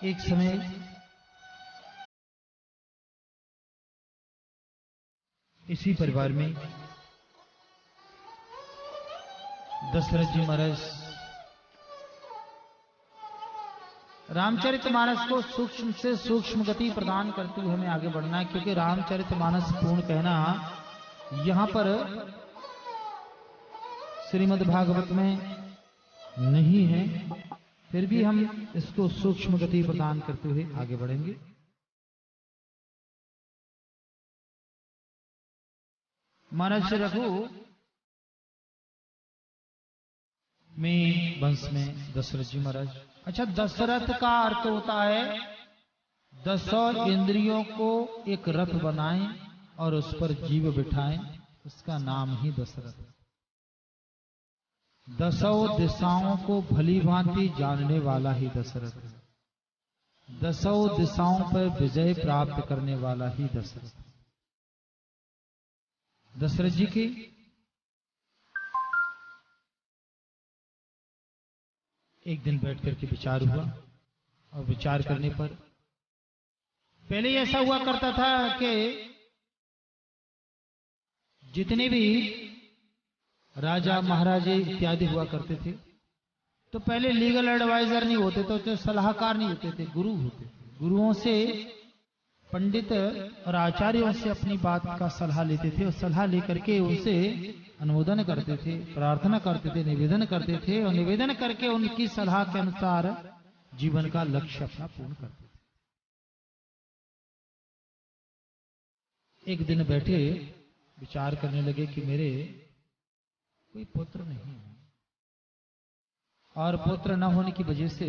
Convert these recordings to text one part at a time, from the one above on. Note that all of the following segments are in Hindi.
एक समय इसी परिवार में दशरथ जी महाराज रामचरितमानस को सूक्ष्म से सूक्ष्म गति प्रदान करते हुए हमें आगे बढ़ना है, क्योंकि रामचरितमानस पूर्ण कहना यहां पर श्रीमद् भागवत में नहीं है, फिर भी हम इसको सूक्ष्म गति प्रदान करते हुए आगे बढ़ेंगे। महाराज रघु में वंश में दशरथ जी महाराज। अच्छा, दशरथ का अर्थ होता है 10 इंद्रियों को एक रथ बनाएं और उस पर जीव बिठाएं, उसका नाम ही दशरथ। 10 दिशाओं को भली भांति जानने वाला ही दशरथ है। 10 दिशाओं पर विजय प्राप्त करने वाला ही दशरथ। दशरथ जी की एक दिन बैठ करके विचार हुआ, और विचार करने पर पहले ऐसा हुआ करता था कि जितने भी राजा महाराजे इत्यादि हुआ करते थे तो पहले लीगल एडवाइजर नहीं होते थे, तो सलाहकार नहीं होते थे, गुरु होते थे। गुरुओं से, पंडित और आचार्यों से अपनी बात का सलाह लेते थे, और सलाह लेकर के उनसे अनुमोदन करते थे, प्रार्थना करते थे, निवेदन करते थे, और निवेदन करके उनकी सलाह के अनुसार जीवन का लक्ष्य अपना पूर्ण करते थे। एक दिन बैठे विचार करने लगे कि मेरे कोई पुत्र नहीं है, और पुत्र न होने की वजह से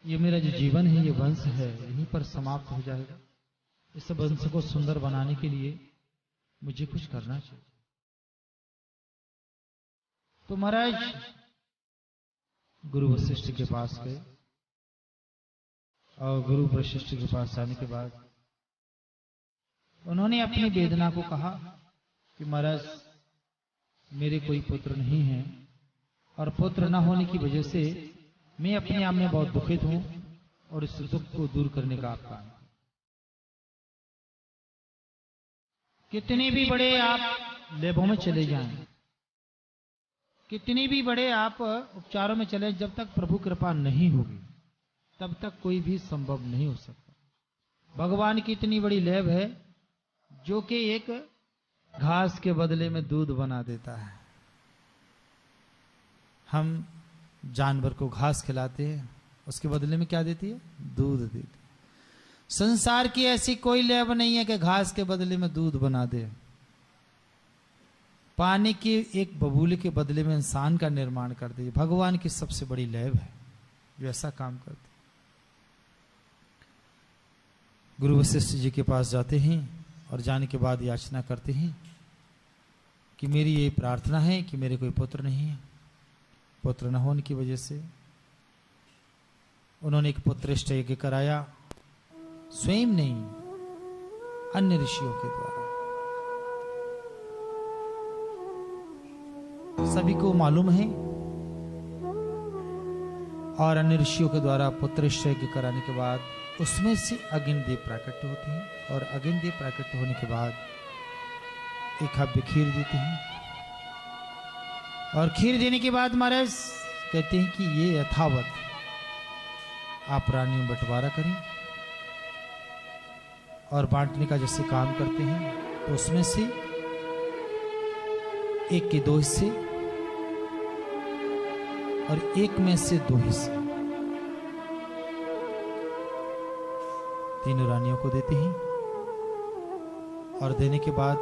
ये मेरा जो जीवन है, ये वंश है, यहीं पर समाप्त हो जाएगा। इस वंश को सुंदर बनाने के लिए मुझे कुछ करना चाहिए। तो महाराज गुरु वशिष्ठ के पास गए, और गुरु वशिष्ठ के पास जाने के बाद उन्होंने अपनी वेदना को कहा कि महाराज मेरे कोई पुत्र नहीं है, और पुत्र न होने की वजह से मैं अपने आप में बहुत दुखित हूं, और इस दुख को दूर करने का आप काम। कितने भी बड़े आप लैबों में चले जाएं, कितने भी बड़े आप उपचारों में चले, जब तक प्रभु कृपा नहीं होगी तब तक कोई भी संभव नहीं हो सकता। भगवान की इतनी बड़ी लैब है जो कि एक घास के बदले में दूध बना देता है। हम जानवर को घास खिलाते हैं, उसके बदले में क्या देती है? दूध देती है। संसार की ऐसी कोई लैब नहीं है कि घास के बदले में दूध बना दे। पानी की एक बबूले के बदले में इंसान का निर्माण कर दे। भगवान की सबसे बड़ी लैब है जो ऐसा काम करती। गुरु वशिष्ठ जी के पास जाते हैं, और जाने के बाद याचना करते हैं कि मेरी ये प्रार्थना है कि मेरे कोई पुत्र नहीं है। पुत्र न होने की वजह से उन्होंने एक पुत्रेष्ट यज्ञ कराया, स्वयं नहीं, अन्य ऋषियों के द्वारा। सभी को मालूम है, और अन्य ऋषियों के द्वारा पुत्रेष्ट यज्ञ कराने के बाद उसमें से अग्निदेव प्राकट होते हैं, और अग्निदेव प्राकट होने के बाद एक हव्य खीर देते हैं, और खीर देने के बाद महाराज कहते हैं कि ये यथावत आप रानी में बंटवारा करें, और बांटने का जैसे काम करते हैं तो उसमें से एक के 2 हिस्से और एक में से 2 हिस्से तीनों रानियों को देते हैं। और देने के बाद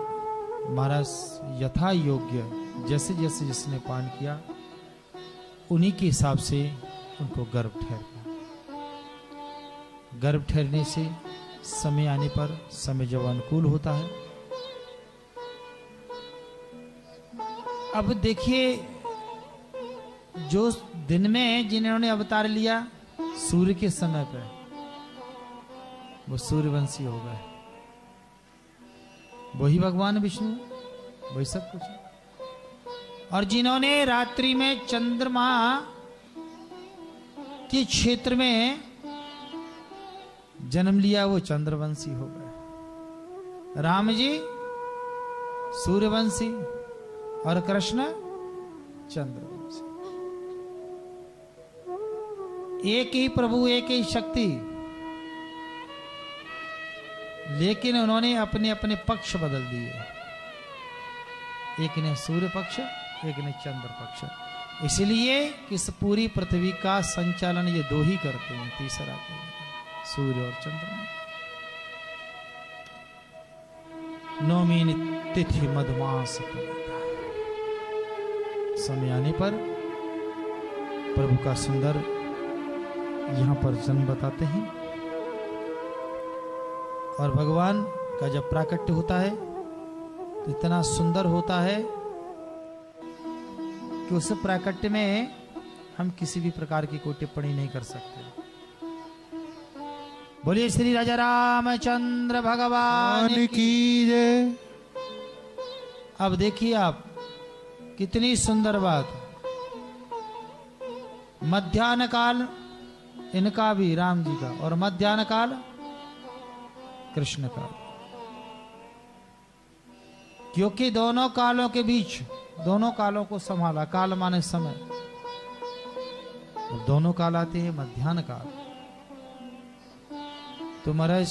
महाराज यथा योग्य जैसे जैसे जिसने पान किया उन्हीं के हिसाब से उनको गर्भ ठहरता। गर्भ ठहरने से समय आने पर, समय जब अनुकूल होता है, अब देखिए जो दिन में जिन्होंने अवतार लिया सूर्य के समय पर, वो सूर्यवंशी हो गए, वही भगवान विष्णु, वही सब कुछ। और जिन्होंने रात्रि में चंद्रमा के क्षेत्र में जन्म लिया वो चंद्रवंशी हो गए। राम जी सूर्यवंशी और कृष्ण चंद्रवंशी। एक ही प्रभु, एक ही शक्ति, लेकिन उन्होंने अपने अपने पक्ष बदल दिए। एक ने सूर्य पक्ष, एक ने चंद्र पक्ष। इसलिए इस पूरी पृथ्वी का संचालन ये दो ही करते हैं, तीसरा कोई, सूर्य और चंद्रमा। नौमी तिथि मधुमास समय आने पर प्रभु का सुंदर यहां पर जन्म बताते हैं। और भगवान का जब प्राकट्य होता है तो इतना सुंदर होता है कि उस प्राकट्य में हम किसी भी प्रकार की कोई टिप्पणी नहीं कर सकते। बोलिए श्री राजा रामचंद्र भगवान की जय। अब देखिए आप, कितनी सुंदर बात। मध्याह्न काल इनका भी, राम जी का, और मध्याह्न काल कृष्ण का, क्योंकि दोनों कालों के बीच, दोनों कालों को संभाला। काल माने समय, दोनों काल आते हैं मध्याह्न काल। तो महाराज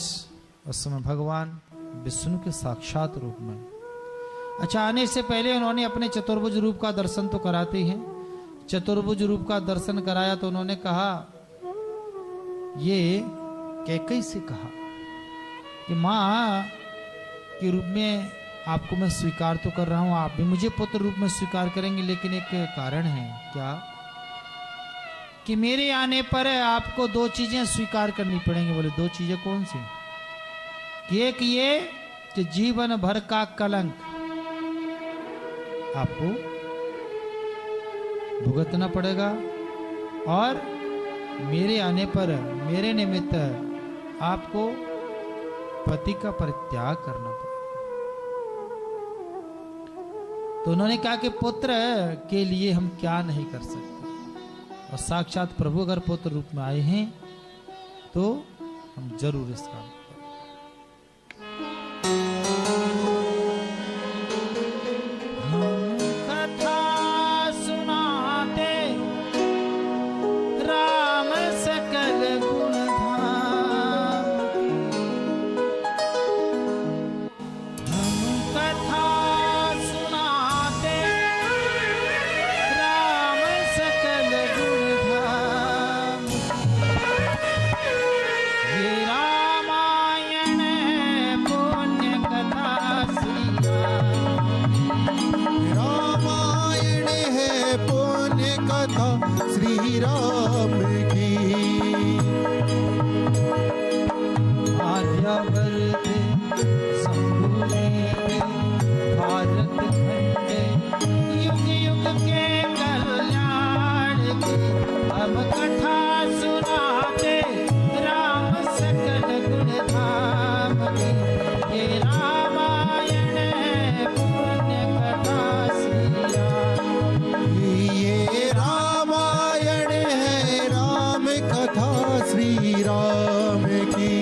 उस समय भगवान विष्णु के साक्षात रूप में, अच्छा, आने से पहले उन्होंने अपने चतुर्भुज रूप का दर्शन तो कराते हैं। चतुर्भुज रूप का दर्शन कराया तो उन्होंने कहा, ये कैकई से कहा कि मां के रूप में आपको मैं स्वीकार तो कर रहा हूं, आप भी मुझे पुत्र रूप में स्वीकार करेंगे, लेकिन एक कारण है। क्या? कि मेरे आने पर आपको दो चीजें स्वीकार करनी पड़ेंगी। बोले दो चीजें कौन सी? कि एक ये कि जीवन भर का कलंक आपको भुगतना पड़ेगा, और मेरे आने पर मेरे निमित्त आपको पति का परित्याग करना पड़ेगा। तो उन्होंने कहा कि पुत्र के लिए हम क्या नहीं कर सकते, और साक्षात प्रभु अगर पुत्र रूप में आए हैं तो हम जरूर इस काम श्री राम की। आर्यावर्त संभूति भारत खंड युग युग के कल्याण की, अब कथा सुनाते राम सकल गुण धाम की। ये रामायण पुण्य कथा श्री राम, ये रामायण है राम कथा श्री राम की।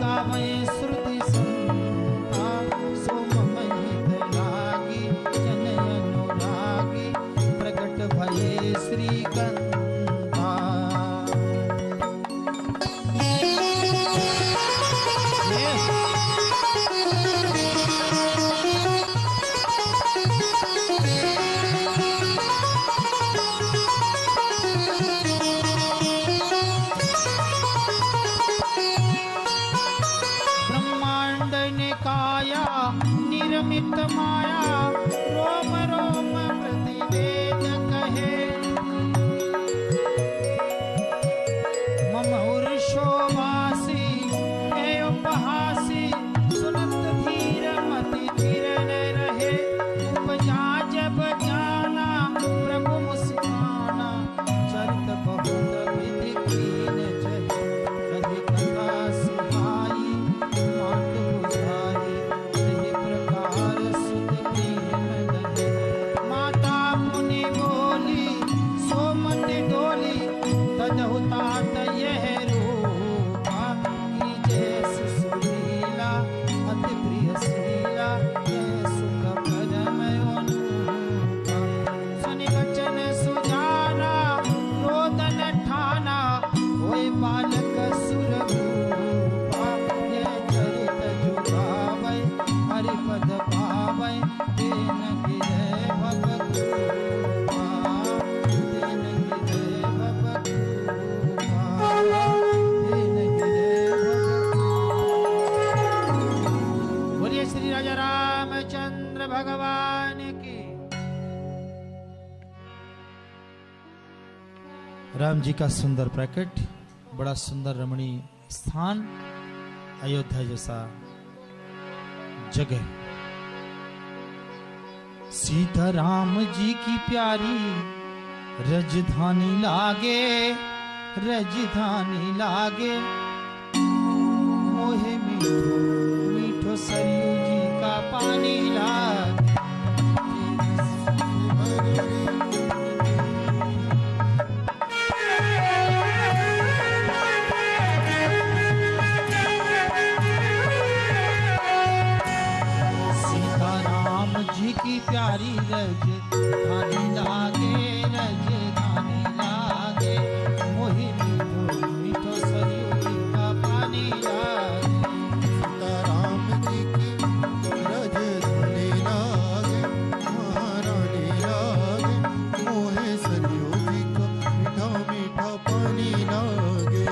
गावै श्रुति संता सोम महित लागी जन अनुरागी प्रकट भये श्रीगंधा। निर्मित माया रोम रोम प्रतिवेद कहे मम उर्षोवासी हे उपहासी सुनत धीर मति धीर न रहे उपजा जब जाना प्रभु मुस्काना चरित बहुत विधि कीन जहे कभी कथा सुहाई मात बुझाई तात यह रूपा की जैसे सुरीला अति प्रिय शीला यह सुख परम अनुपा सुनि वचन सुजाना रोदन ठाना होय बालक सुर रूपा यह चरित जो गावै हरिपद पावै तेन गिरै भवगुपा तेन गिरै भवगुपा। बोलिए श्री राजा रामचंद्र भगवान की। राम जी का सुंदर प्रकट, बड़ा सुंदर रमणीय स्थान, अयोध्या जैसा जगह। सीता राम जी की प्यारी रजधानी लागे, रजधानी लागे मोहे मीठो मीठो सरयू जी का पानी लागे। सीता राम जी की प्यारी रजधानी लागे, रजधानी लागे मोहे मीठो मीठो सरयू जी का पानी लागे। सीता राम जी की रजधानी लागे, महारानी लागे मोहे सरयू जी का मीठा मीठा पानी लागे।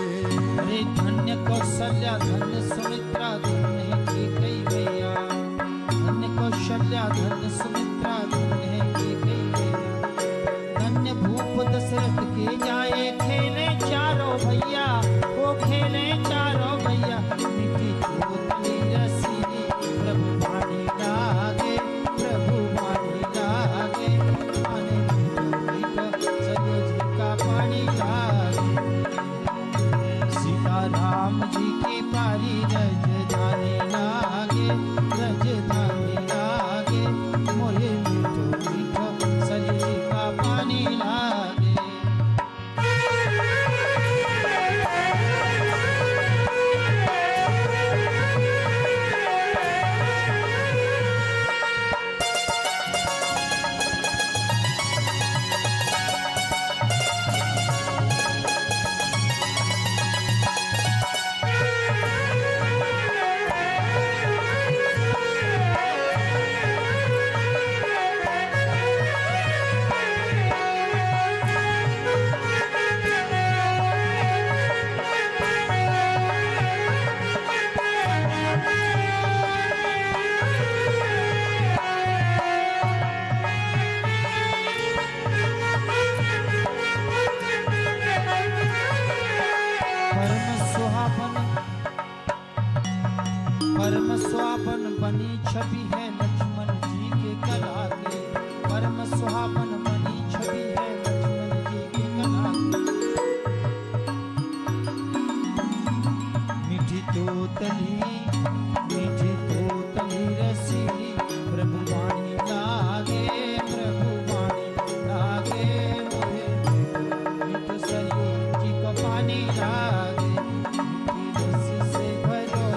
अरे धन्य कौशल्या धन्य सुमित्रा धन्य कैकेयी मैया, धन्य कौशल्या धन्य सुमित्रा धन्य कैकेयी मैया। धन्य भूप दशरथ के जाए खेले चारों भैया, वो खेले चारों भैया। मीठी चोतली रसीली प्रभु वाणी लागे, प्रभु वाणी लागे पानी मीठो मीठो सरयू जी का पानी लागे। सीता राम जी की प्यारी रजधानी लागे, रजधानी लागे मोहे मीठो मीठो सरयू जी का पानी लागे। परम सुहावन बनी छवि है लक्ष्मण जी के कला के, परम सुहावन बनी छवि है लक्ष्मण जी के कला के। मीठी तोतली रसीली प्रभु वाणी लागे, प्रभु वाणी लागे मोहे मीठो सरयू जी को पानी लागे। मीठी रसी से भरो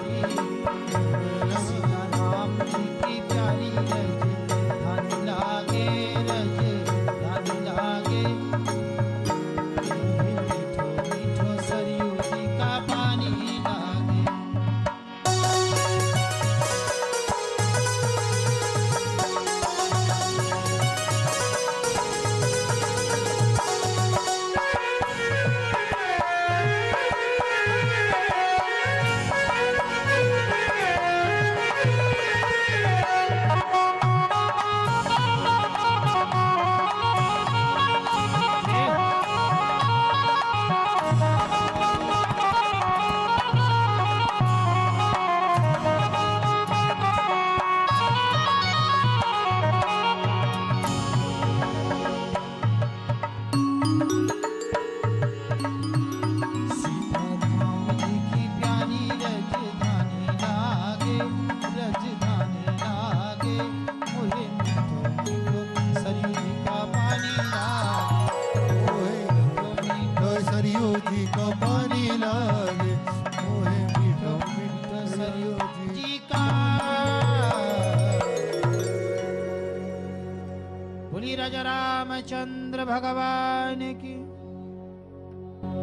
रामचंद्र भगवान की।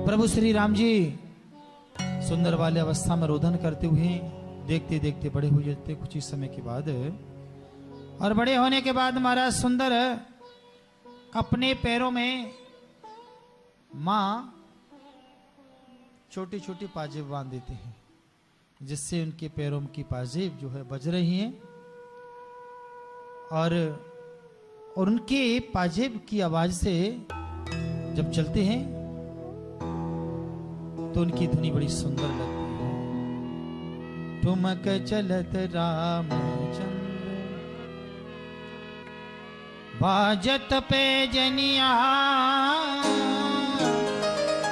प्रभु श्री राम जी सुंदर वाले अवस्था में रोदन करते हुए देखते देखते बड़े हो जाते कुछ ही समय के बाद। और बड़े होने के बाद महाराज सुंदर अपने पैरों में मां छोटी छोटी पाजेब बांध देते हैं, जिससे उनके पैरों की पाजेब जो है बज रही हैं। और उनके पाजेब की आवाज से जब चलते हैं तो उनकी ध्वनि बड़ी सुंदर लगती है। ठुमक चलत रामचंद्र बाजत पे जनिया,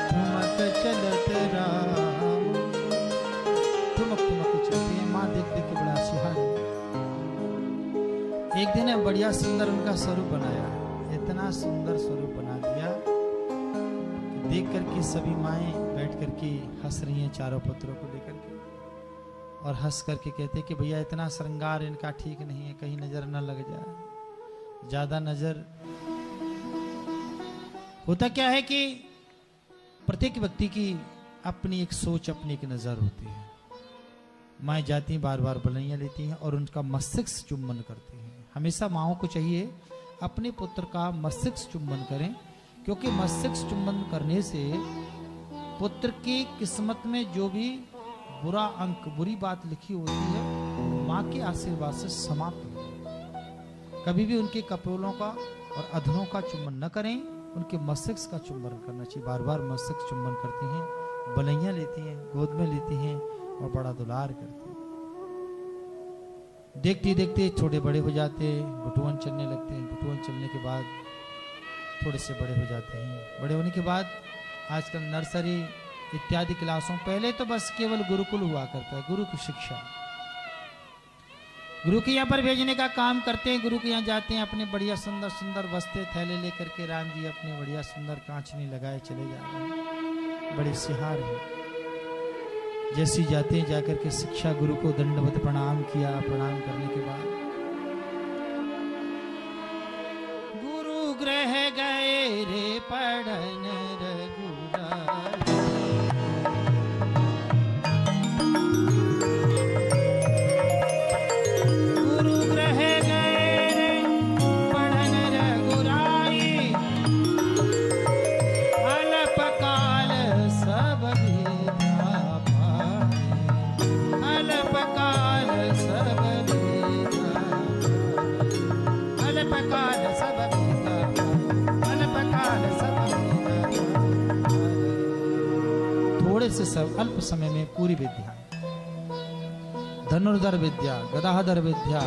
ठुमक चलत राम। ठुमक ठुमक चलती है माँ, देख देख के बड़ा सिहार। एक दिन है बढ़िया सुंदर उनका स्वरूप बनाया, इतना सुंदर स्वरूप बना दिया कि देख करके सभी माएं बैठ करके हंस रही हैं चारों पुत्रों को लेकर के, और हंस करके कहते कि भैया इतना श्रृंगार इनका ठीक नहीं है, कहीं नजर न लग जाए। ज्यादा नजर होता क्या है कि प्रत्येक व्यक्ति की अपनी एक सोच, अपनी एक नजर होती है। माएं जाती बार बार बलैया लेती हैं और उनका मस्तिष्क चुंबन करती हैं। हमेशा माओं को चाहिए अपने पुत्र का मस्तिष्क चुंबन करें, क्योंकि मस्तिष्क चुंबन करने से पुत्र की किस्मत में जो भी बुरा अंक, बुरी बात लिखी होती है, मां के आशीर्वाद से समाप्त हो। कभी भी उनके कपोलों का और अधरों का चुंबन न करें, उनके मस्तिष्क का चुंबन करना चाहिए। बार बार मस्तिष्क चुंबन करती हैं, बलैया लेती हैं, गोद में लेती हैं और बड़ा दुलार करती हैं। देखते देखते थोड़े बड़े हो जाते, बटुअन चलने लगते हैं। बटुअन चलने के बाद थोड़े से बड़े हो जाते हैं। बड़े होने के बाद आजकल नर्सरी इत्यादि क्लासों, पहले तो बस केवल गुरुकुल हुआ करता है, गुरु की शिक्षा। गुरु के यहाँ पर भेजने का काम करते हैं। गुरु के यहाँ जाते हैं, अपने बढ़िया सुंदर सुंदर बस्ते थैले लेकर के राम जी अपने बढ़िया सुंदर कांचनी लगाए चले जा रहे हैं, बड़े सिहार हैं। जैसे जाते हैं जाकर के शिक्षा, गुरु को दंडवत प्रणाम किया। प्रणाम करने के बाद गुरु गृह गए रे पढ़न रघुराई। गुरु गृह गए रे पढ़न रघुराई, अल्पकाल सब विद्या पाए, अल्पकाल सब विद्या, अल्पकाल सब विद्या, अल्पकाल सब विद्या। थोड़े से सब अल्प समय में पूरी विद्या, धनुर्धर विद्या, गदाधर विद्या,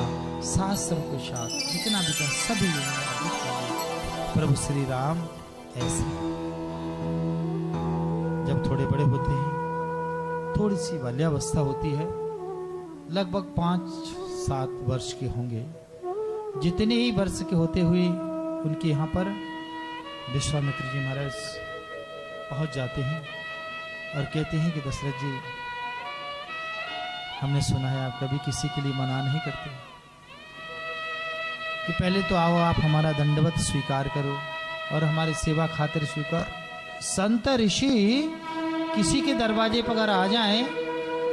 शास्त्र को शास्त्र, जितना विद्या सभी प्रभु श्री राम ऐसे। जब थोड़े बड़े होते हैं, थोड़ी सी बाल्यावस्था होती है, लगभग 5-7 वर्ष के होंगे। जितने ही वर्ष के होते हुए उनके यहाँ पर विश्वामित्र जी महाराज पहुंच जाते हैं और कहते हैं कि दशरथ जी, हमने सुना है आप कभी किसी के लिए मना नहीं करते, कि पहले तो आओ आप हमारा दंडवत स्वीकार करो और हमारी सेवा खातिर स्वीकार। संत ऋषि किसी के दरवाजे पर अगर आ जाएं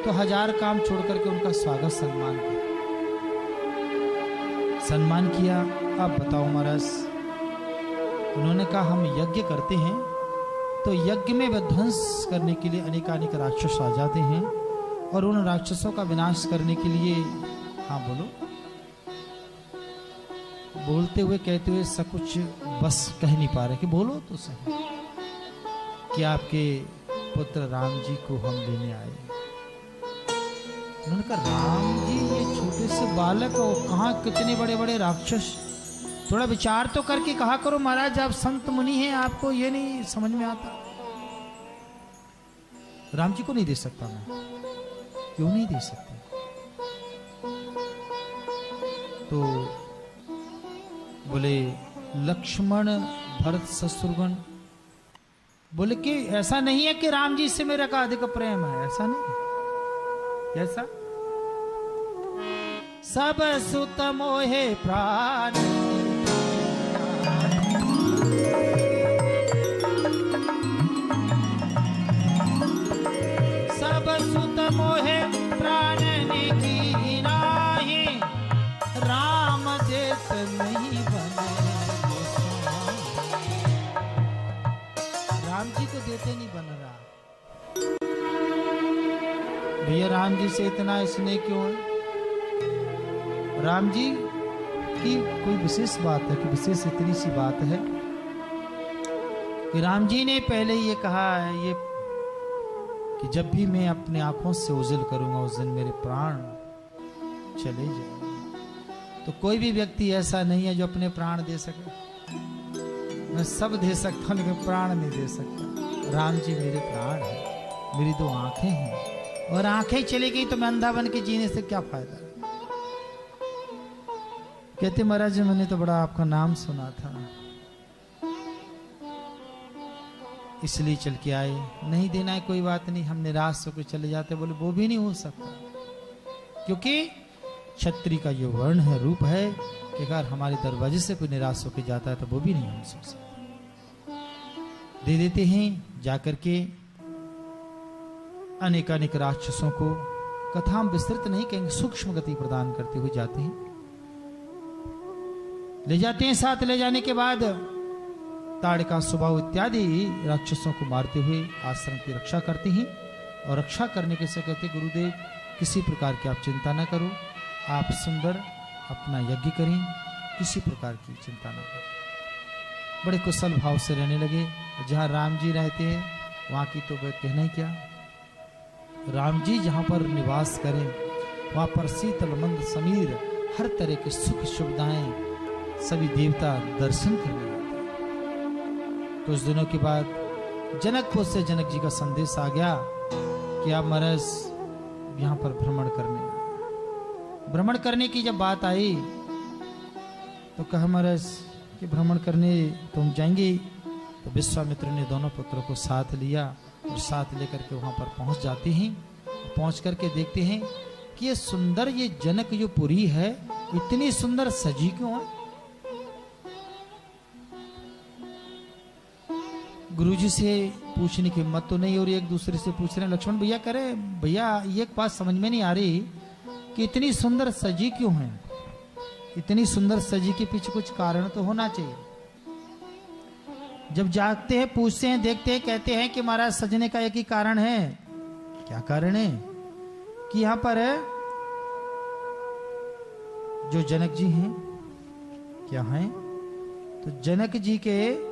तो 1000 काम छोड़ करके उनका स्वागत सम्मान किया। आप बताओ महाराज, उन्होंने कहा हम यज्ञ करते हैं तो यज्ञ में विध्वंस करने के लिए अनेकानेक राक्षस आ जाते हैं, और उन राक्षसों का विनाश करने के लिए, हाँ बोलो, बोलते हुए कहते हुए सब कुछ बस कह नहीं पा रहे कि बोलो तो सही, कि आपके पुत्र राम जी को हम लेने आए। उन्होंने कहा राम जी ये छोटे से बालक हो, कहाँ कितने बड़े बड़े राक्षस, थोड़ा विचार तो करके कहा करो महाराज, आप संत मुनि हैं, आपको ये नहीं समझ में आता। राम जी को नहीं दे सकता मैं, क्यों नहीं दे सकता? तो बोले लक्ष्मण भरत शत्रुघ्न, बोले कि ऐसा नहीं है कि राम जी से मेरा का अधिक प्रेम है, ऐसा नहीं, ऐसा सब सुत मोहे प्राण, राम जी से इतना स्नेह क्यों है? राम जी की कोई विशेष बात है कि विशेष इतनी सी बात है कि राम जी ने पहले ये कहा है ये कि जब भी मैं अपने आंखों से ओझल करूंगा उस दिन मेरे प्राण चले जाएंगे। तो कोई भी व्यक्ति ऐसा नहीं है जो अपने प्राण दे सके। मैं सब दे सकता हूं लेकिन प्राण नहीं दे सकता। राम जी मेरे प्राण है, मेरी दो आंखें हैं, और आंखें चली गई तो मैं अंधा बन के जीने से क्या फायदा। कहते महाराज जी मैंने तो बड़ा आपका नाम सुना था इसलिए चल के आए। नहीं देना है कोई बात नहीं, हम निराश होकर चले जाते। बोले वो भी नहीं हो सकता, क्योंकि क्षत्रिय का जो वर्ण है, रूप है, कि अगर हमारे दरवाजे से कोई निराश होकर जाता है तो वो भी नहीं हम सोच सकते। दे देते हैं जाकर के अनेकानेक राक्षसों को। कथा हम विस्तृत नहीं कहेंगे, सूक्ष्म गति प्रदान करते हुए जाते हैं, ले जाते हैं। साथ ले जाने के बाद ताड़का स्वभाव इत्यादि राक्षसों को मारते हुए आश्रम की रक्षा करते हैं। और रक्षा करने के से कहते गुरुदेव किसी प्रकार की आप चिंता न करो, आप सुंदर अपना यज्ञ करें, किसी प्रकार की चिंता न करें। बड़े कुशल भाव से रहने लगे। जहाँ राम जी रहते हैं वहाँ की तो वह कहना ही क्या। राम जी जहाँ पर निवास करें वहाँ पर शीतल मंद समीर हर तरह की सुख सुविधाएं सभी देवता दर्शन करने आते। कुछ दिनों के बाद जनकपुर से जनक जी का संदेश आ गया कि आप महाराज यहाँ पर भ्रमण करने की जब बात आई तो कहा महाराज कि भ्रमण करने तुम जाएंगे। तो विश्वामित्र ने दोनों पुत्रों को साथ लिया और साथ लेकर के वहां पर पहुंच जाते हैं। पहुंच करके देखते हैं कि ये सुंदर ये जनक जो पुरी है इतनी सुंदर सजी क्यों है। गुरुजी से पूछने की हिम्मत तो नहीं, और एक दूसरे से पूछ रहे हैं। लक्ष्मण भैया करे भैया ये एक बात समझ में नहीं आ रही कि इतनी सुंदर सजी क्यों है। इतनी सुंदर सजी के पीछे कुछ कारण तो होना चाहिए। जब जागते हैं पूछते हैं देखते हैं, कहते हैं कि महाराज सजने का एक ही कारण है। क्या कारण है? कि यहां पर जो जनक जी हैं क्या हैं, तो जनक जी के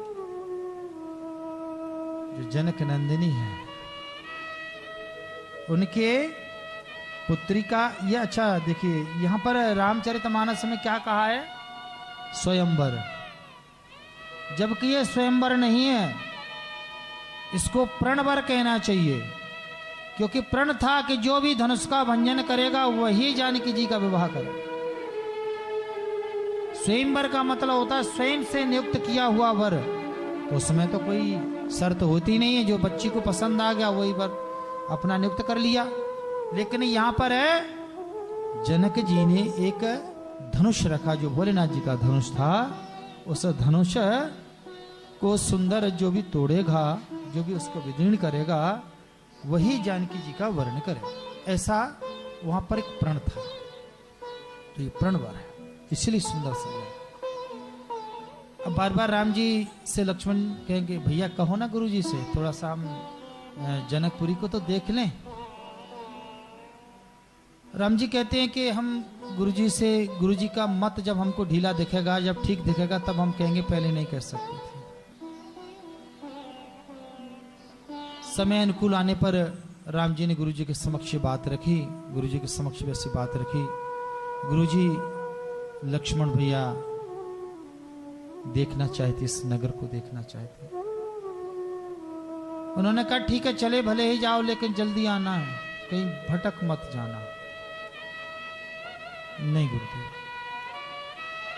जो जनक नंदिनी है उनके पुत्री का ये। अच्छा देखिए यहां पर रामचरितमानस में क्या कहा है, स्वयंवर, जबकि ये स्वयंवर नहीं है, इसको प्रणवर कहना चाहिए। क्योंकि प्रण था कि जो भी धनुष का भंजन करेगा वही जानकी जी का विवाह करे। स्वयंवर का मतलब होता है स्वयं से नियुक्त किया हुआ वर। तो उसमें तो कोई शर्त होती नहीं है, जो बच्ची को पसंद आ गया वही वर अपना नियुक्त कर लिया। लेकिन यहां पर है जनक जी ने एक धनुष रखा जो भोलेनाथ जी का धनुष था। उस धनुष को सुंदर जो भी तोड़ेगा, जो भी उसको विदीर्ण करेगा वही जानकी जी का वर्ण करे, ऐसा वहां पर एक प्रण था। तो ये प्रण वर है, इसलिए सुंदर सजा। अब बार बार राम जी से लक्ष्मण कहेंगे भैया कहो ना गुरु जी से थोड़ा सा हम जनकपुरी को तो देख लें। राम जी कहते हैं कि हम गुरुजी से, गुरुजी का मत जब हमको ढीला दिखेगा, जब ठीक दिखेगा तब हम कहेंगे, पहले नहीं कह सकते थे। समय अनुकूल आने पर राम जी ने गुरुजी के समक्ष बात रखी। गुरुजी के समक्ष वैसी बात रखी, गुरुजी लक्ष्मण भैया देखना चाहते, इस नगर को देखना चाहते। उन्होंने कहा ठीक है चले भले ही जाओ, लेकिन जल्दी आना है, कहीं भटक मत जाना। नहीं गुरुदेव,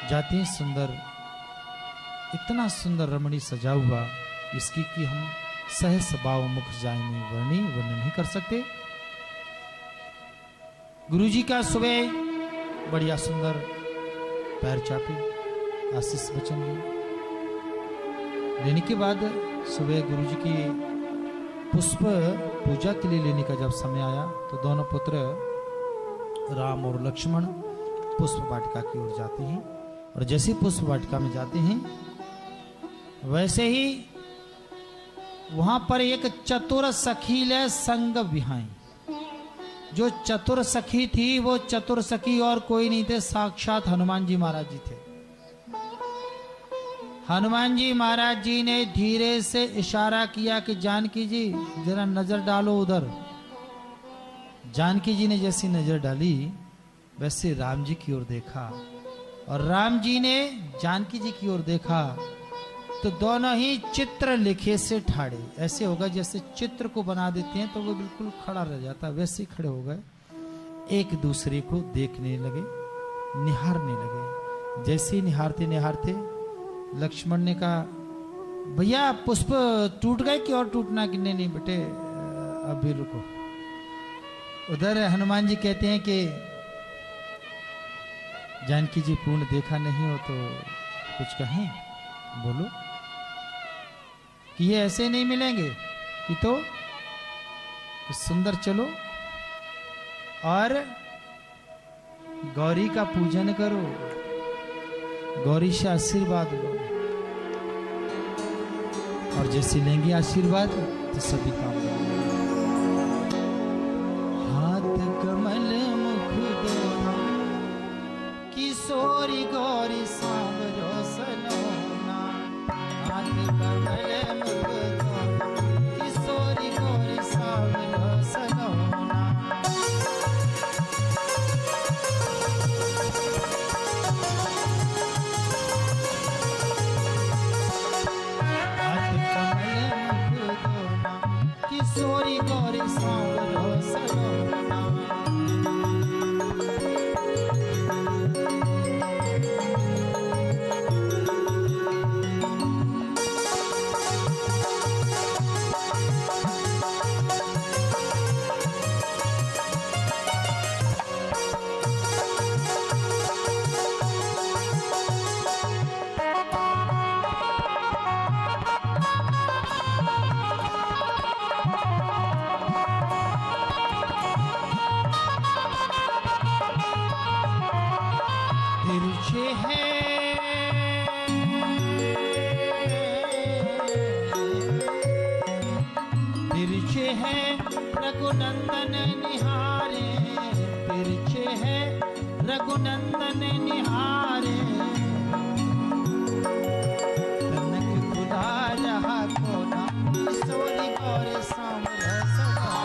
जाते हैं। सुंदर, इतना सुंदर रमणी सजा हुआ इसकी कि हम सहस बाव मुख जाए नहीं वर्णन नहीं कर सकते। गुरुजी का सुबह बढ़िया सुंदर पैर चापी, आशीष वचन लेने के बाद सुबह गुरुजी की पुष्प पूजा के लिए लेने का जब समय आया तो दोनों पुत्र राम और लक्ष्मण पुष्प वाटिका की ओर जाते हैं। और जैसे पुष्प वाटिका में जाते हैं वैसे ही वहां पर एक चतुर सखीले संग विहाई। जो चतुर सखी थी वो चतुर सखी और कोई नहीं थे, साक्षात हनुमान जी महाराज जी थे। हनुमान जी महाराज जी ने धीरे से इशारा किया कि जानकी जी जरा नजर डालो उधर। जानकी जी ने जैसी नजर डाली वैसे राम जी की ओर देखा और राम जी ने जानकी जी की ओर देखा तो दोनों ही चित्र लिखे से ठाड़े। ऐसे होगा जैसे चित्र को बना देते हैं तो वो बिल्कुल खड़ा रह जाता, वैसे ही खड़े हो गए, एक दूसरे को देखने लगे, निहारने लगे। जैसे ही निहारते निहारते लक्ष्मण ने कहा भैया पुष्प टूट गए कि और टूटना कि नहीं बेटे अभी रुको। उधर हनुमान जी कहते हैं कि जानकी जी पूर्ण देखा नहीं हो तो कुछ कहें, बोलो कि ये ऐसे नहीं मिलेंगे कि तो कि सुंदर चलो और गौरी का पूजन करो, गौरी से आशीर्वाद लो और जैसे लेंगे आशीर्वाद तो सभी काम होंगे। हाथ कमल मुख दोना किशोरी गौरी सांवरो सलोना। हाथ कमल मुख दोना किशोरी गौरी सांवरो सलोना। किशोरी गौरी सांवरो सलोना। तिरछे हैं तिरछे हैं रघुनंदन निहारे, तिरछे हैं रघुनंदन निहारे। तनक खुदा रहा कोना किशोरी गौरी सांवरो सलोना।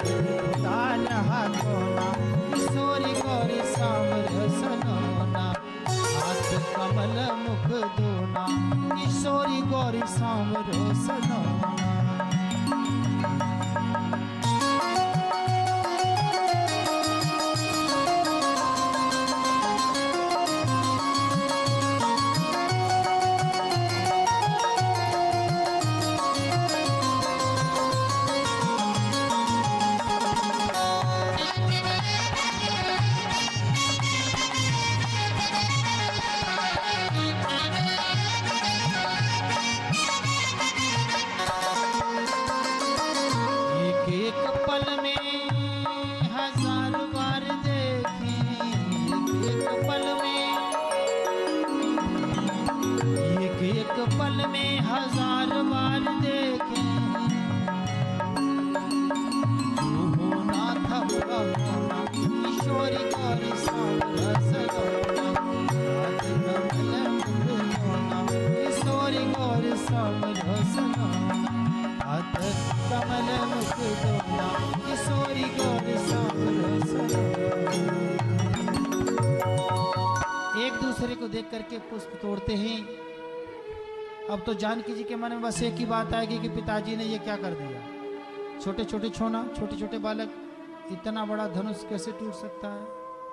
तनक खुदा रहा कोना किशोरी गौरी सांवरो सलोना। हाथ कमल मुख दोना किशोरी गौरी सांवरो सलोना। पल में हजार बार देखे तू होना था होना किशोरी गौरी सांवरो सलोना। हाथ कमल मुख दोना किशोरी गौरी सांवरो सलोना। हाथ कमल मुख दोना किशोरी गौरी सांवरो सलोना। एक दूसरे को देख करके पुष्प तोड़ते हैं। अब तो जानकी जी के मन में बस एक ही बात आएगी कि पिताजी ने ये क्या कर दिया। छोटे छोटे छोना छोटे छोटे बालक, इतना बड़ा धनुष कैसे टूट सकता है।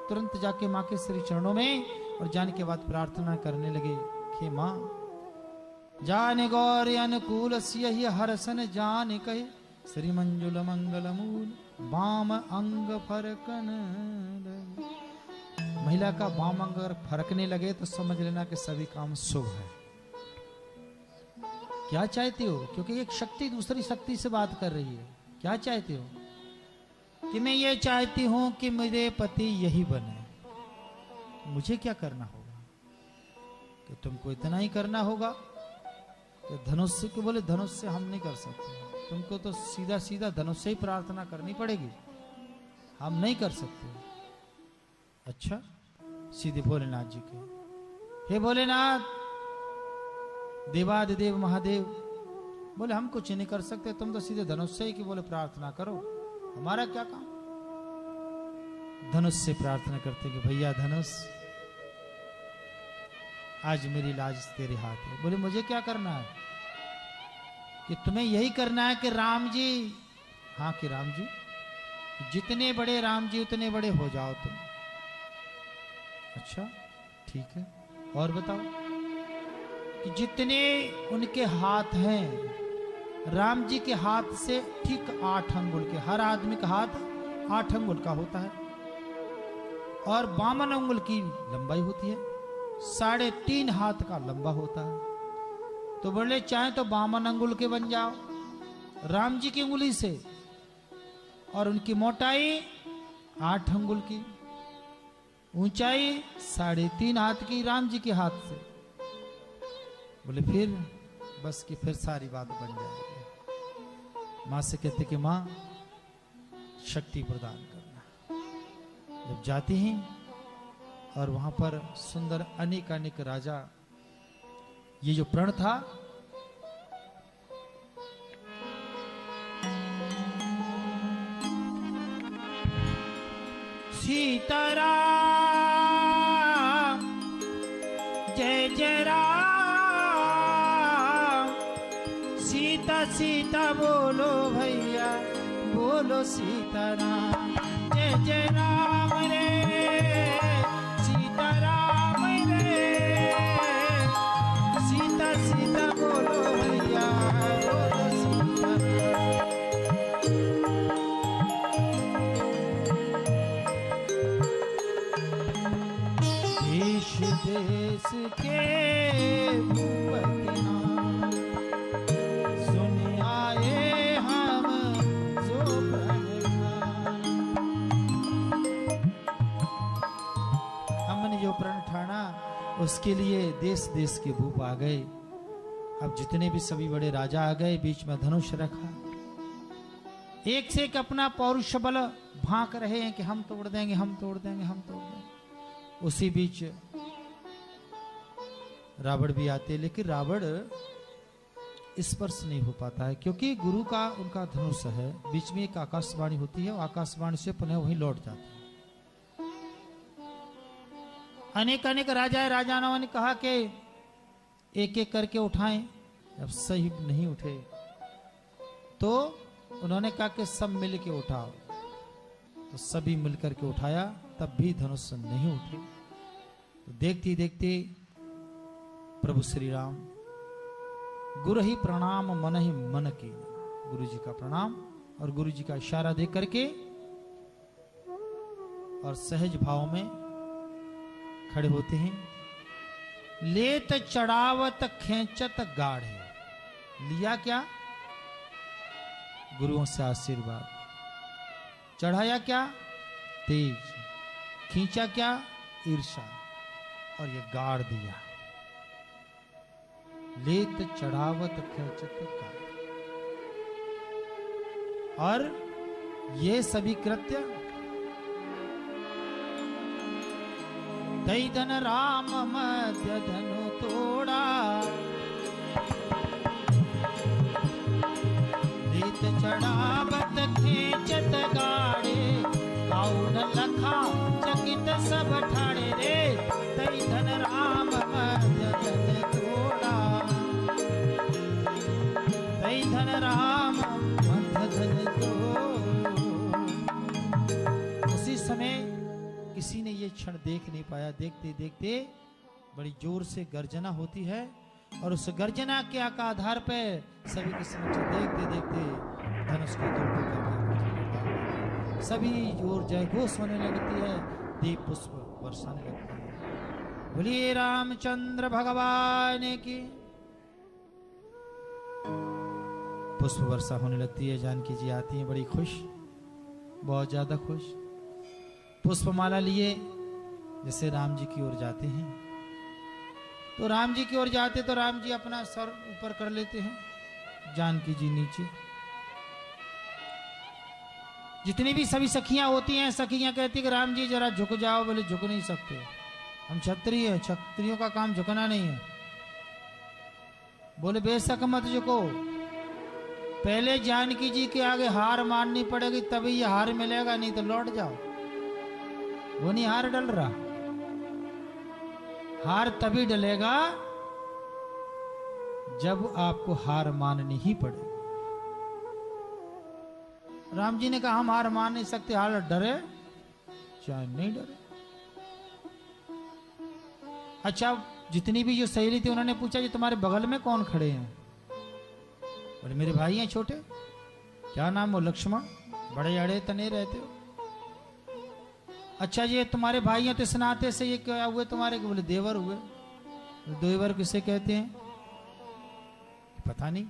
तुरंत जाके माँ के श्री चरणों में और जाने के बाद प्रार्थना करने लगे कि माँ जान गौर अनुकूल सियहि हरसन जान कहे श्री मंजुल मंगल मूल बाम अंग फरकन लगे। महिला का बाम अंग अगर फरकने लगे तो समझ लेना कि सभी काम शुभ है। क्या चाहते हो? क्योंकि एक शक्ति दूसरी शक्ति से बात कर रही है। क्या चाहते हो? कि मैं ये चाहती हूं कि मेरे पति यही बने। मुझे क्या करना होगा? कि तुमको इतना ही करना होगा कि धनुष से, कि बोले धनुष से हम नहीं कर सकते, तुमको तो सीधा सीधा धनुष से ही प्रार्थना करनी पड़ेगी। हम नहीं कर सकते। अच्छा, सीधे भोलेनाथ जी के, हे भोलेनाथ देवादिदेव महादेव, बोले हम कुछ नहीं कर सकते, तुम तो सीधे धनुष से ही कि बोले प्रार्थना करो, हमारा क्या काम। धनुष से प्रार्थना करते कि भैया धनुष, आज मेरी लाज तेरे हाथ है। बोले मुझे क्या करना है? कि तुम्हें यही करना है कि राम जी, हाँ कि राम जी, जितने बड़े राम जी उतने बड़े हो जाओ तुम। अच्छा ठीक है, और बताओ? कि जितने उनके हाथ हैं, राम जी के हाथ से ठीक 8 अंगुल के, हर आदमी का हाथ 8 अंगुल का होता है और 52 अंगुल की लंबाई होती है, 3.5 हाथ का लंबा होता है। तो बोले चाहे तो 52 अंगुल के बन जाओ राम जी की उंगली से, और उनकी मोटाई 8 अंगुल की, ऊंचाई 3.5 हाथ की राम जी के हाथ से। बोले फिर बस कि फिर सारी बात बन जाएगी। माँ से कहते कि माँ शक्ति प्रदान करना। जब जाती हैं और वहां पर सुंदर अनेक अनेक राजा, ये जो प्रण था, सीताराम जय जय राम, सीता सीता बोलो भैया, बोलो सीताराम जय जय राम रे, सीताराम रे, सीता सीता बोलो भैया, बोलो सीताराम। देश देश के भूपति नाम, सुन आए हम जो प्रण ठाना। हमने जो प्रण ठाना उसके लिए देश देश के भूप आ गए। अब जितने भी सभी बड़े राजा आ गए, बीच में धनुष रखा, एक से एक अपना पौरुष बल भांक रहे हैं कि हम तोड़ देंगे, हम तोड़ देंगे, हम तोड़ देंगे। उसी बीच रावण भी आते, लेकिन रावण स्पर्श नहीं हो पाता है, क्योंकि गुरु का उनका धनुष है, बीच में एक आकाशवाणी होती है, आकाशवाणी से पुनः वहीं लौट जाती है। अनेक अनेक राजाओं ने कहा कि एक एक करके उठाएं, अब सही नहीं उठे तो उन्होंने कहा कि सब मिल के उठाओ, तो सभी मिलकर के उठाया, तब भी धनुष नहीं उठे। तो देखते देखते प्रभु श्री राम, गुरु ही प्रणाम मन ही मन की, गुरु जी का प्रणाम और गुरु जी का इशारा दे करके और सहज भाव में खड़े होते हैं। लेत चढ़ावत खेचत गाढ़े, लिया क्या? गुरुओं से आशीर्वाद। चढ़ाया क्या? तेज। खींचा क्या? ईर्षा। और ये गाड़ दिया। लेत चढ़ावत खेचत गाढ़े। और ये सभी कृत्य दई धन राम मध्य धनु तोड़ा, लेत चढ़ावत खेचत गाड़े, काउन लखा चकित सब ठाणे रे, दई धन राम मध्य धन तोड़ा, दई धन राम मध्य धन तोड़ा। उसी समय किसी ने ये क्षण देख नहीं पाया, देखते देखते बड़ी जोर से गर्जना होती है, और उस गर्जना के आधार पर सभी के समक्ष देखते देखते धनुष को दो टुकड़े, सभी जोर जय घोष होने लगती है, दीप पुष्प बरसाने लगती है। बोलिए रामचंद्र भगवान की। पुष्प वर्षा होने लगती है। जानकी जी आती हैं बड़ी खुश, बहुत ज्यादा खुश, पुष्पमाला लिए जैसे राम जी की ओर जाते हैं। तो राम जी की ओर जाते तो राम जी अपना सर ऊपर कर लेते हैं, जानकी जी नीचे। जितनी भी सभी सखियां होती हैं, सखियां कहती कि राम जी जरा झुक जाओ। बोले झुक नहीं सकते, हम क्षत्रिय हैं, क्षत्रियों का काम झुकना नहीं है। बोले बेशक मत झुको, पहले जानकी जी के आगे हार माननी पड़ेगी तभी ये हार मिलेगा, नहीं तो लौट जाओ। वो नहीं हार डल रहा, हार तभी डलेगा जब आपको हार माननी ही पड़ेगी। राम जी ने कहा हम हार मान नहीं सकते, हार डरे चाहे नहीं डरे। अच्छा, जितनी भी जो सहेली थी उन्होंने पूछा जी तुम्हारे बगल में कौन खड़े हैं? बोले मेरे भाई हैं छोटे। क्या नाम हो? लक्ष्मण। बड़े अड़े तने रहते हो। अच्छा जी तुम्हारे भाई हैं तो इस नाते से ये क्या हुए तुम्हारे? बोले देवर हुए। देवर किसे कहते हैं? पता नहीं।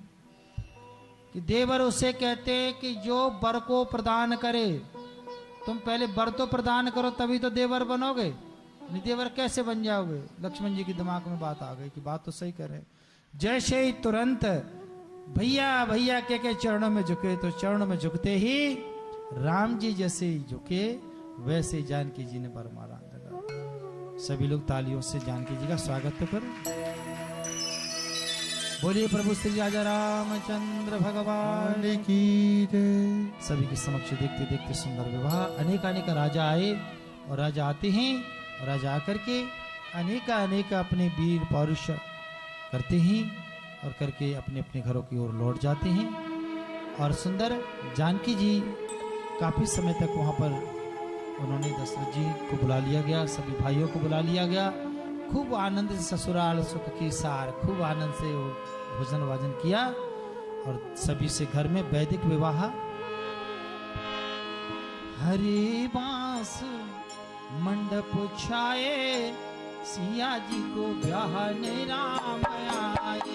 कि देवर उसे कहते हैं कि जो वर को प्रदान करे। तुम पहले वर तो प्रदान करो तभी तो देवर बनोगे, नहीं देवर कैसे बन जाओगे? लक्ष्मण जी के दिमाग में बात आ गई कि बात तो सही कर रहे। जैसे ही तुरंत भैया भैया के चरणों में झुके, तो चरणों में झुकते ही राम जी जैसे ही झुके वैसे जानकी जी ने वर मारा। सभी लोग तालियों से जानकी जी का स्वागत तो करो। बोलिए प्रभु श्री राजा रामचंद्र भगवान की जय। सभी के समक्ष देखते देखते सुंदर विवाह। अनेक अनेक राजा आए और राजा आते हैं, और राजा आकर के अनेक अपने वीर पौरुष करते हैं और करके अपने अपने घरों की ओर लौट जाते हैं। और सुंदर जानकी जी काफी समय तक वहां पर उन्होंने दशरथ जी को बुला लिया गया, सभी भाइयों को बुला लिया गया। खूब आनंद से ससुराल सुख की सार, खूब आनंद से भोजन वाजन किया और सभी से घर में वैदिक विवाह। हरे बांस मंडप छाए, सिया जी को ब्याहने राम आए।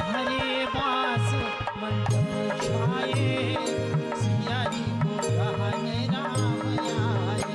हरे बांस मंडप छाए, सिया जी को ब्याहने राम आए।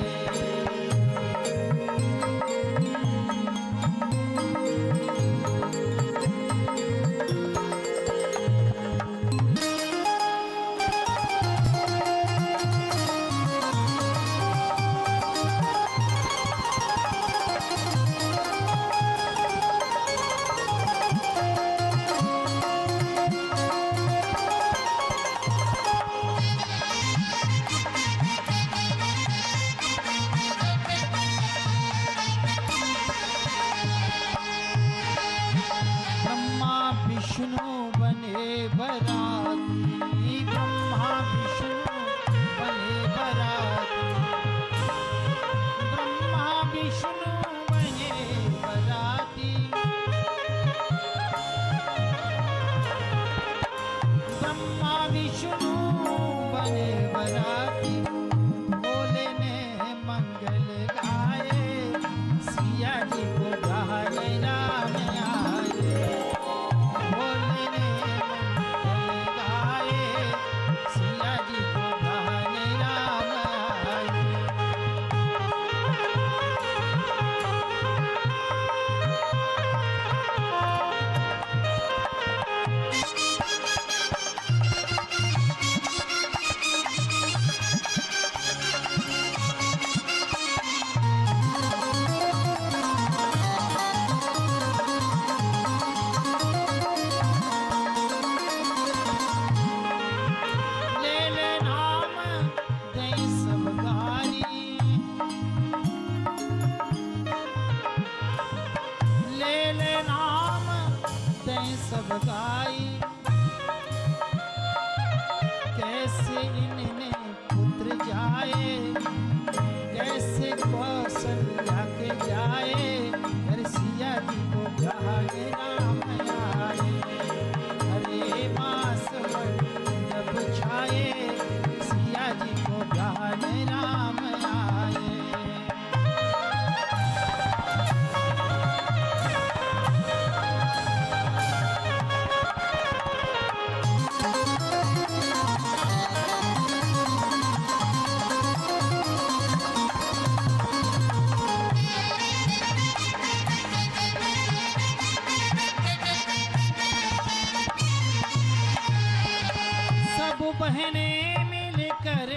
बहनें मिल कर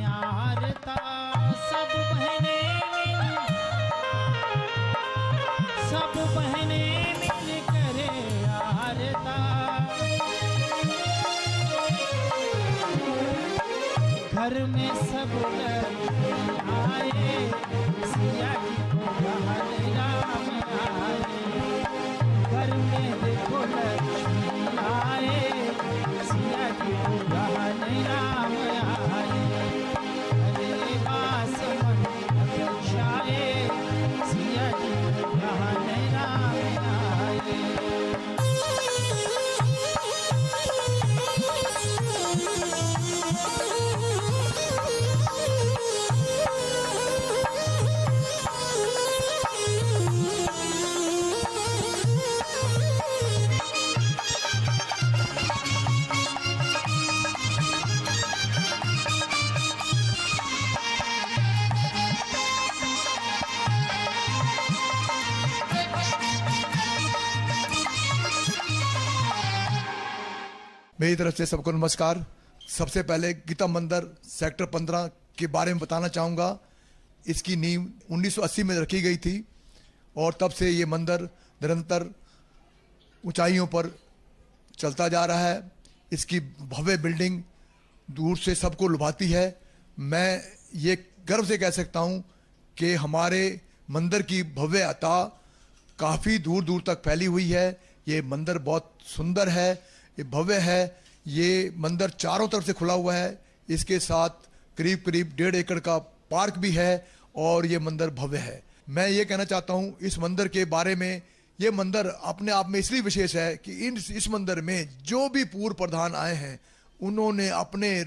आरता, सब बहनें मिल कर आरता। घर में सब आए, सिया जी को लहर राम आए। घर में देखो लक्ष्मी आए, सिया जी को लहर राम आए। अरे बास मन अपेक्षाए, सिया जी को लहर राम आए। मेरी तरफ से सबको नमस्कार। सबसे पहले गीता मंदिर सेक्टर 15 के बारे में बताना चाहूँगा। इसकी नींव 1980 में रखी गई थी और तब से ये मंदिर निरंतर ऊंचाइयों पर चलता जा रहा है। इसकी भव्य बिल्डिंग दूर से सबको लुभाती है। मैं ये गर्व से कह सकता हूँ कि हमारे मंदिर की भव्यता काफ़ी दूर दूर तक फैली हुई है। ये मंदिर बहुत सुंदर है, ये भव्य है। ये मंदिर चारों तरफ से खुला हुआ है। इसके साथ करीब करीब 1.5 एकड़ का पार्क भी है और ये मंदिर भव्य है। मैं ये कहना चाहता हूँ इस मंदिर के बारे में, ये मंदिर अपने आप में इसलिए विशेष है कि इस मंदिर में जो भी पूर्व प्रधान आए हैं उन्होंने अपने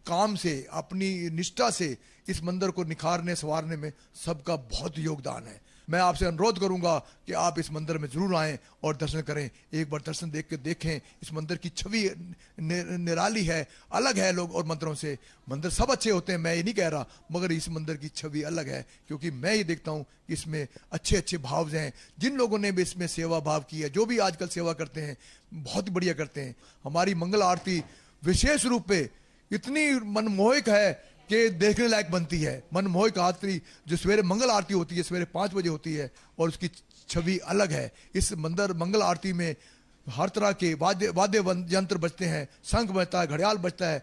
काम से, अपनी निष्ठा से इस मंदिर को निखारने संवारने में सबका बहुत योगदान है। मैं आपसे अनुरोध करूंगा कि आप इस मंदिर में जरूर आएं और दर्शन करें। एक बार दर्शन देख के देखें। इस मंदिर की छवि निराली है, अलग है लोग और मंदिरों से। मंदिर सब अच्छे होते हैं, मैं ये नहीं कह रहा, मगर इस मंदिर की छवि अलग है क्योंकि मैं ये देखता हूँ कि इसमें अच्छे अच्छे भाव हैं। जिन लोगों ने भी इसमें सेवा भाव की है, जो भी आजकल सेवा करते हैं, बहुत बढ़िया करते हैं। हमारी मंगल आरती विशेष रूप पे इतनी मनमोहक है कि देखने लायक बनती है। मनमोहक आरती जो सवेरे मंगल आरती होती है, सवेरे 5 बजे होती है और उसकी छवि अलग है। इस मंगल आरती में हर तरह के वाद्य यंत्र बजते हैं, शंख बजता है, घड़ियाल बजता है,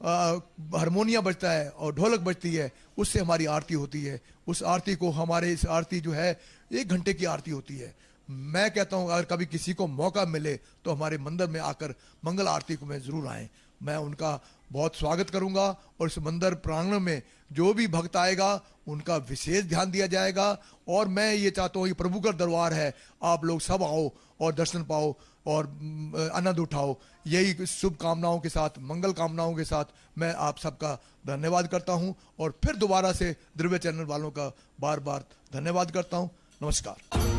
हारमोनिया बजता है और ढोलक बजती है। उससे हमारी आरती होती है। उस आरती को हमारे इस आरती जो है 1 घंटे की आरती होती है। मैं कहता हूँ अगर कभी किसी को मौका मिले तो हमारे मंदिर में आकर मंगल आरती को मैं जरूर आएँ। मैं उनका बहुत स्वागत करूंगा और इस मंदिर प्रांगण में जो भी भक्त आएगा उनका विशेष ध्यान दिया जाएगा। और मैं ये चाहता हूँ ये प्रभु का दरबार है, आप लोग सब आओ और दर्शन पाओ और आनंद उठाओ। यही शुभकामनाओं के साथ, मंगल कामनाओं के साथ मैं आप सबका धन्यवाद करता हूँ और फिर दोबारा से दिव्य चैनल वालों का बार बार धन्यवाद करता हूँ। नमस्कार।